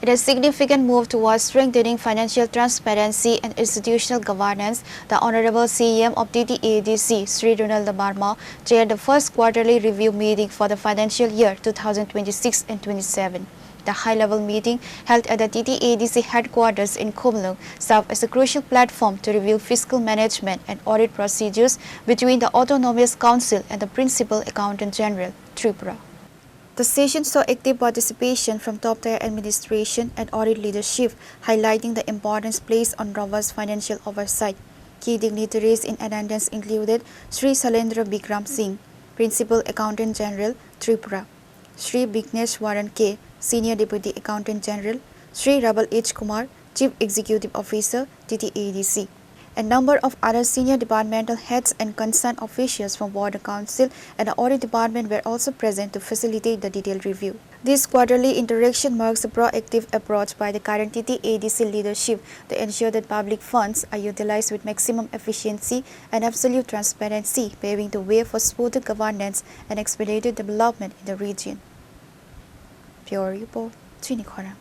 In a significant move towards strengthening financial transparency and institutional governance, the Hon'ble CEM of TTAADC, Shri Runeil Debbarma, chaired the first quarterly review meeting for the financial year 2026 and 27. The high-level meeting, held at the TTAADC Headquarters in Khumulwng, served as a crucial platform to review fiscal management and audit procedures between the Autonomous Council and the Principal Accountant General, Tripura. The session saw active participation from top-tier administration and audit leadership, highlighting the importance placed on robust financial oversight. Key dignitaries in attendance included Shri Sailendra Bikram Singh, Principal Accountant General, Tripura; Shri Bigneshwaran K, Senior Deputy Accountant General; Shri Rabal H. Kumar, Chief Executive Officer, TTAADC. A number of other senior departmental heads and concerned officials from Board Council and the Audit Department were also present to facilitate the detailed review. This quarterly interaction marks a proactive approach by the current TTAADC leadership to ensure that public funds are utilized with maximum efficiency and absolute transparency, paving the way for smoother governance and expedited development in the region. Bureau Report, Chini Khorang.